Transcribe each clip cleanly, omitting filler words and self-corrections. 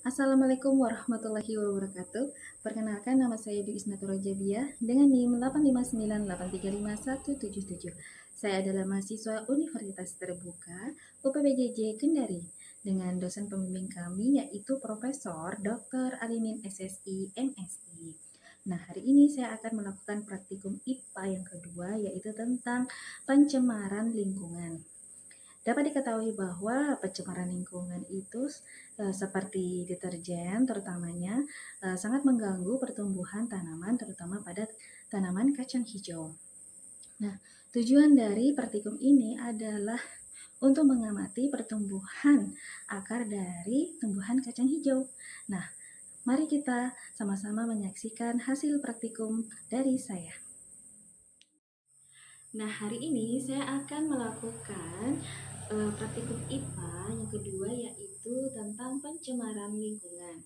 Assalamualaikum warahmatullahi wabarakatuh. Perkenalkan, nama saya Dwi Isnatura Jabiah dengan NIM 859835177. Saya adalah mahasiswa Universitas Terbuka UPBJJ Kendari dengan dosen pembimbing kami yaitu Profesor Dr. Alimin SSI MSI. Nah, hari ini saya akan melakukan praktikum IPA yang kedua yaitu tentang pencemaran lingkungan. Dapat diketahui bahwa pencemaran lingkungan itu seperti deterjen terutamanya sangat mengganggu pertumbuhan tanaman terutama pada tanaman kacang hijau. Nah, tujuan dari praktikum ini adalah untuk mengamati pertumbuhan akar dari tumbuhan kacang hijau. Nah, mari kita sama-sama menyaksikan hasil praktikum dari saya. Nah, hari ini saya akan melakukan praktikum IPA yang kedua yaitu tentang pencemaran lingkungan.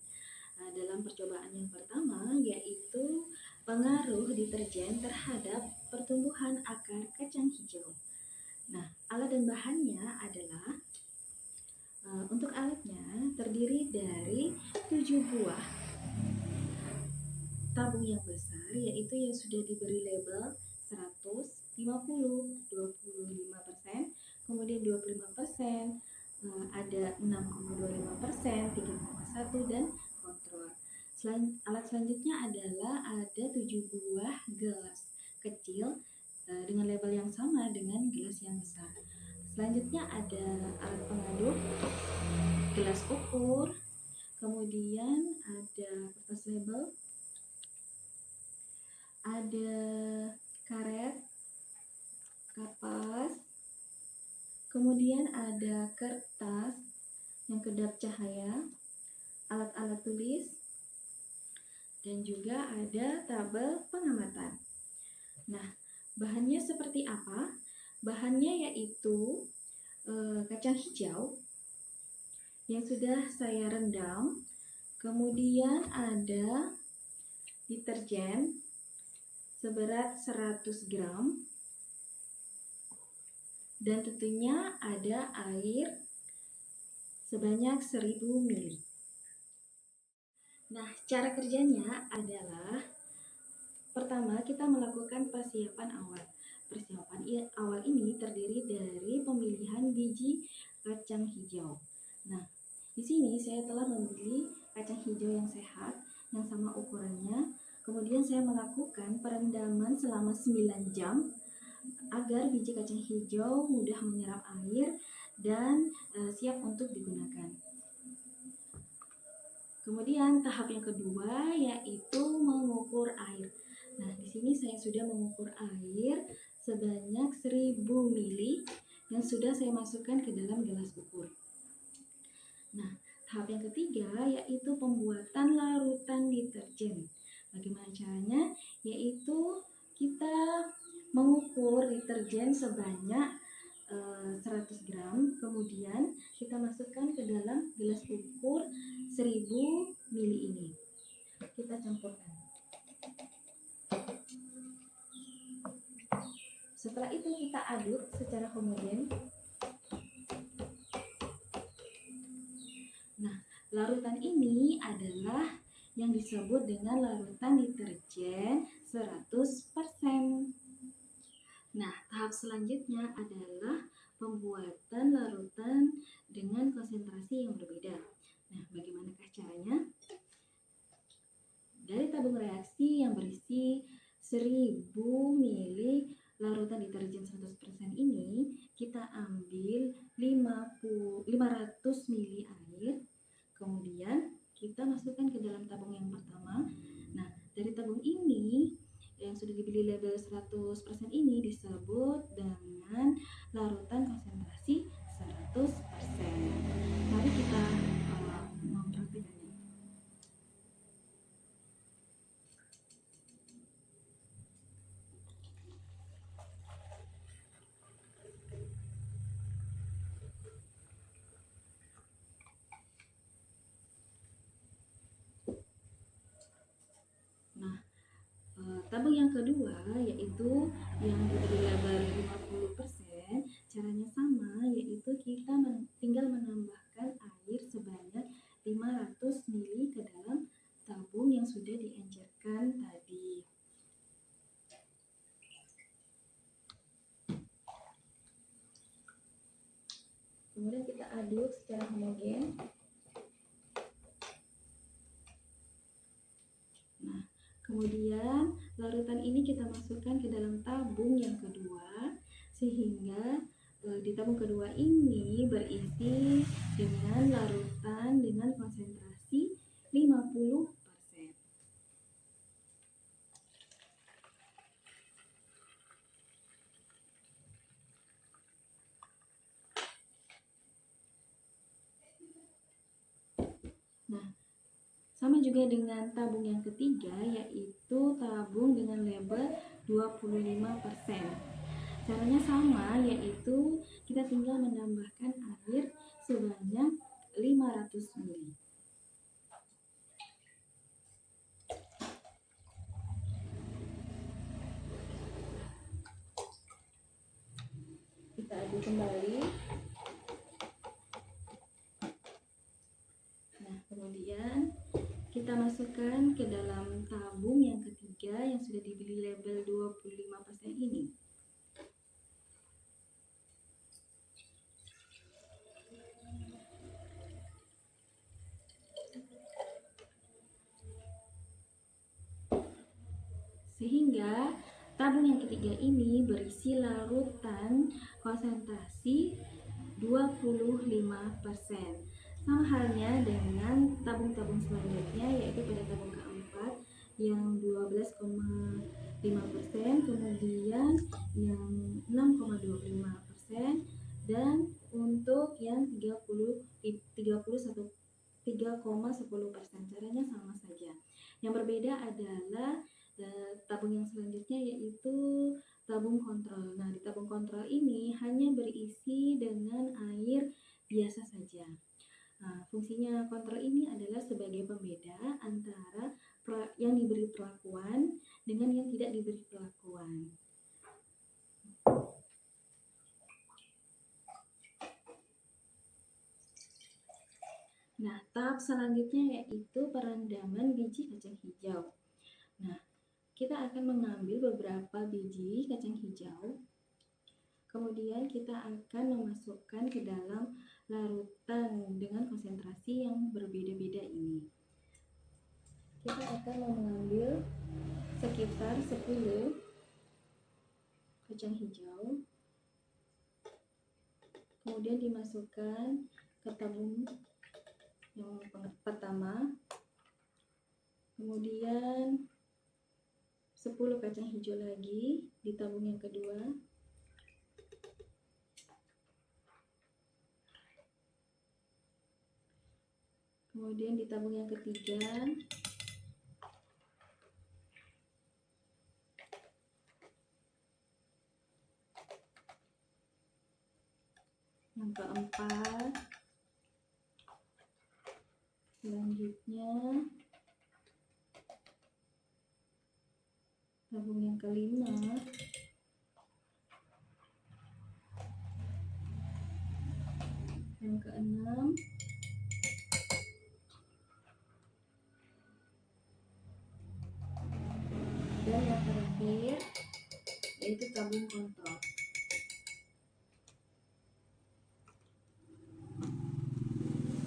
Dalam percobaan yang pertama yaitu pengaruh deterjen terhadap pertumbuhan akar kacang hijau. Nah, alat dan bahannya adalah untuk alatnya terdiri dari 7 buah tabung yang besar yaitu yang sudah diberi label 100, 50, 25%, kemudian 25%, ada 6,25%, 3,1 dan kontrol. Alat selanjutnya adalah ada 7 buah gelas kecil dengan label yang sama dengan gelas yang besar. Selanjutnya ada alat pengaduk, gelas ukur, kemudian ada kertas label, ada karet, kapas, kemudian ada kertas yang kedap cahaya, alat-alat tulis, dan juga ada tabel pengamatan. Nah, bahannya seperti apa? Bahannya yaitu kacang hijau yang sudah saya rendam, kemudian ada deterjen seberat 100 gram, dan tentunya ada air sebanyak 1000 ml. Nah, cara kerjanya adalah pertama kita melakukan persiapan awal. Persiapan awal ini terdiri dari pemilihan biji kacang hijau. Nah, di sini saya telah membeli kacang hijau yang sehat, yang sama ukurannya. Kemudian saya melakukan perendaman selama 9 jam agar biji kacang hijau mudah menyerap air dan siap untuk digunakan. Kemudian tahap yang kedua yaitu mengukur air. Nah, di sini saya sudah mengukur air sebanyak 1000 ml yang sudah saya masukkan ke dalam gelas ukur. Nah, tahap yang ketiga yaitu pembuatan larutan deterjen. Bagaimana caranya? Yaitu kita mengukur deterjen sebanyak 100 gram, kemudian kita masukkan ke dalam gelas ukur 1000 ml ini. Kita campurkan. Setelah itu kita aduk secara homogen. Nah, larutan ini adalah yang disebut dengan larutan deterjen 100%. Nah, tahap selanjutnya adalah pembuatan larutan dengan konsentrasi yang berbeda. Nah, bagaimanakah caranya? Dari tabung reaksi yang berisi 1000 ml larutan deterjen 100% ini, kita ambil 500 ml air, kemudian kita masukkan ke dalam tabung yang pertama. Nah, dari tabung ini yang sudah dibeli label 100% ini disebut dengan larutan konsentrasi 100%. Mari kita mempraktikkannya. Nah, tabung yang kedua yaitu yang diberi label 50%, caranya sama, yaitu kita tinggal Kemudian kita aduk secara homogen. Nah, kemudian larutan ini kita masukkan ke dalam tabung yang kedua, sehingga di tabung kedua ini berisi dengan larutan dengan konsentrasi 50%. Nah, sama juga dengan tabung yang ketiga, yaitu tabung dengan label 25%. Caranya sama, yaitu kita tinggal menambahkan air sebanyak 500 ml. Kita aduk kembali. Nah, kemudian kita masukkan ke dalam tabung yang ketiga yang sudah diberi label 25% ini. Sehingga tabung yang ketiga ini berisi larutan konsentrasi 25%. Sama halnya dengan tabung-tabung selanjutnya, yaitu pada tabung keempat yang 12,5%, kemudian yang 6,25%, dan untuk yang 3,10%. Caranya sama saja. Yang berbeda adalah tabung yang selanjutnya, yaitu tabung kontrol. Nah, di tabung kontrol ini hanya berisi dengan air biasa saja. Nah, fungsinya kontrol ini adalah sebagai pembeda antara yang diberi perlakuan dengan yang tidak diberi perlakuan. Nah, tahap selanjutnya yaitu perendaman biji kacang hijau. Nah, kita akan mengambil beberapa biji kacang hijau, kemudian kita akan memasukkan ke dalam larutan dengan konsentrasi yang berbeda-beda ini. Kita akan mengambil sekitar 10 kacang hijau, kemudian dimasukkan ke tabung yang pertama, kemudian 10 kacang hijau lagi di tabung yang kedua, kemudian di tabung yang ketiga, yang keempat, selanjutnya tabung yang kelima, yang keenam, dan yang terakhir yaitu tabung kontrol.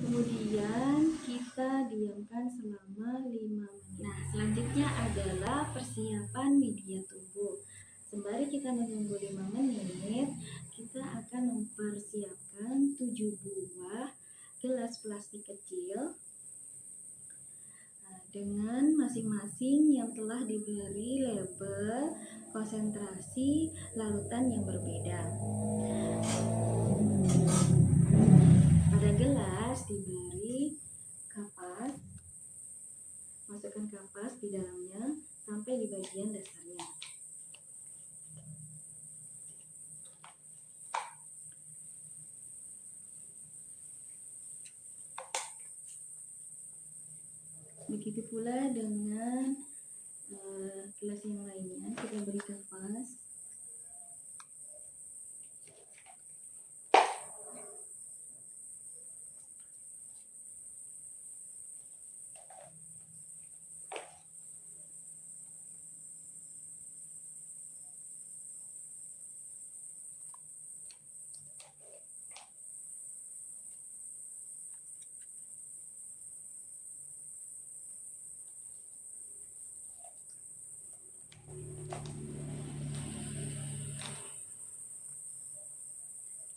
Kemudian kita diamkan selama 5 menit. Nah, selanjutnya adalah persiapan media tubuh. Sembari kita menunggu 5 menit, kita akan mempersiapkan 7 buah gelas plastik kecil dengan masing-masing yang telah diberi label konsentrasi larutan yang berbeda. Pada gelas diberi kapas, masukkan kapas di dalamnya sampai di bagian dasarnya. Begitu pula dengan gelas yang lainnya, kita beri kapas.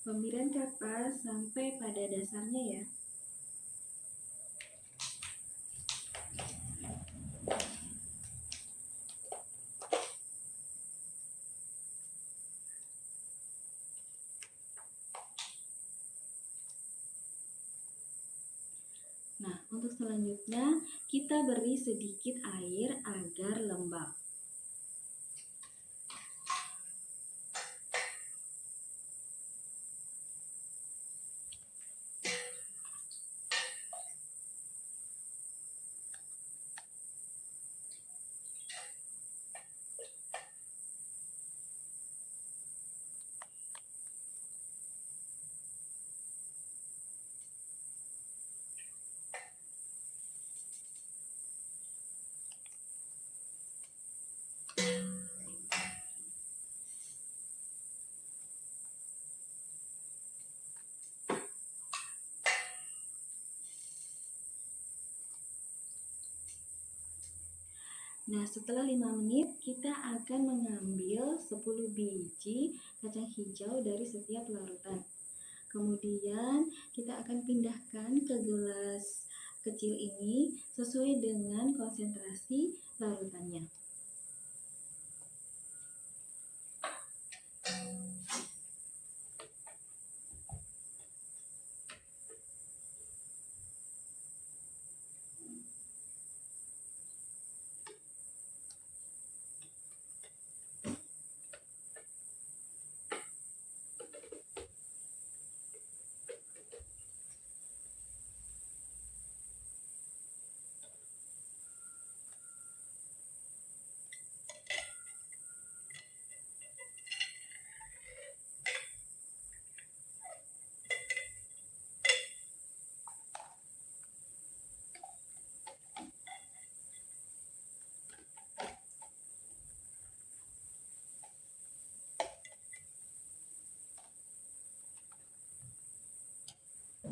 Pemberian kapas sampai pada dasarnya ya. Nah, untuk selanjutnya kita beri sedikit air agar lembab. Nah, setelah 5 menit kita akan mengambil 10 biji kacang hijau dari setiap larutan. Kemudian kita akan pindahkan ke gelas kecil ini sesuai dengan konsentrasi larutannya.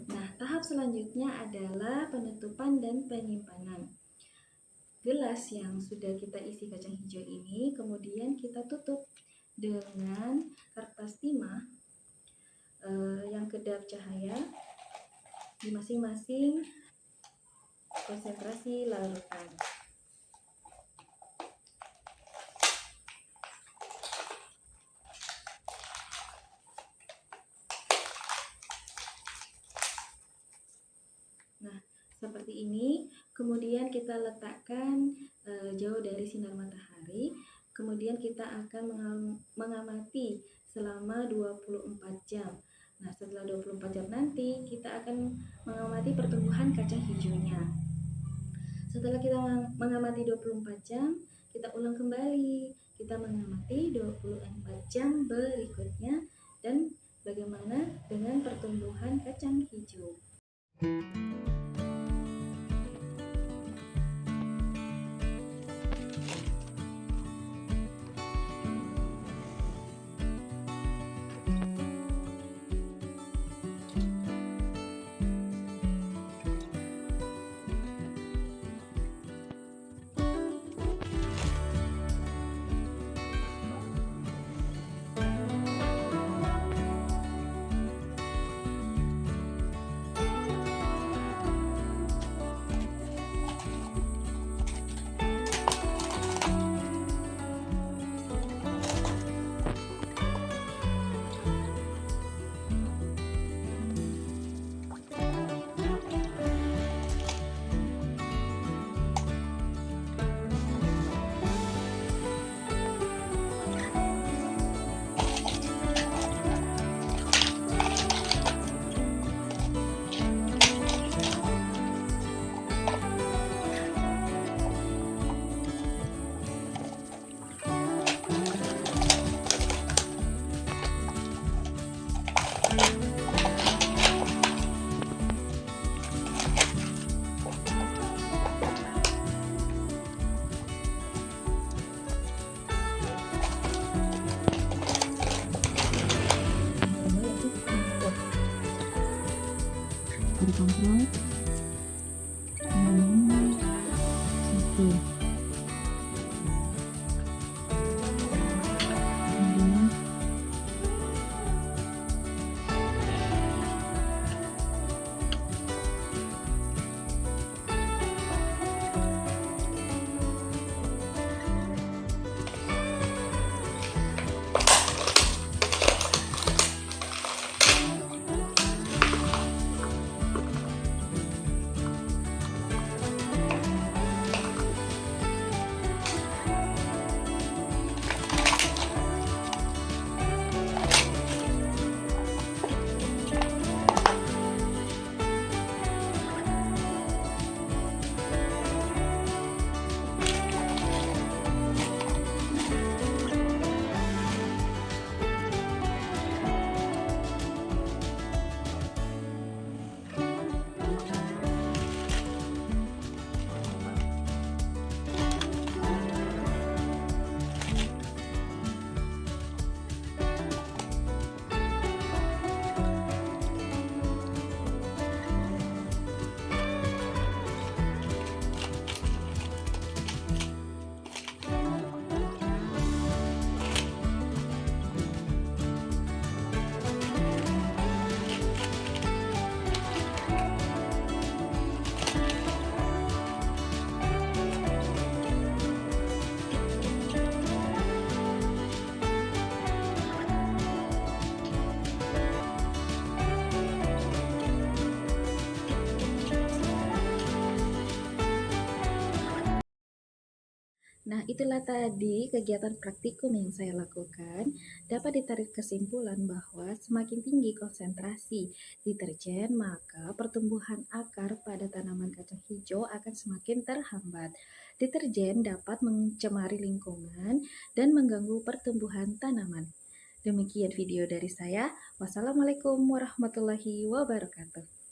Nah, tahap selanjutnya adalah penutupan dan penyimpanan. Gelas yang sudah kita isi kacang hijau ini kemudian kita tutup dengan kertas timah yang kedap cahaya di masing-masing konsentrasi larutan. Nah, seperti ini. Kemudian kita letakkan jauh dari sinar matahari. Kemudian kita akan mengamati selama 24 jam. Nah, setelah 24 jam nanti kita akan mengamati pertumbuhan kacang hijaunya. Setelah kita mengamati 24 jam, kita ulang kembali. Kita mengamati 24 jam berikutnya dan bagaimana dengan pertumbuhan kacang hijau. Kontrol satu. Kemudian Nah, itulah tadi kegiatan praktikum yang saya lakukan. Dapat ditarik kesimpulan bahwa semakin tinggi konsentrasi deterjen, maka pertumbuhan akar pada tanaman kacang hijau akan semakin terhambat. Deterjen dapat mencemari lingkungan dan mengganggu pertumbuhan tanaman. Demikian video dari saya. Wassalamualaikum warahmatullahi wabarakatuh.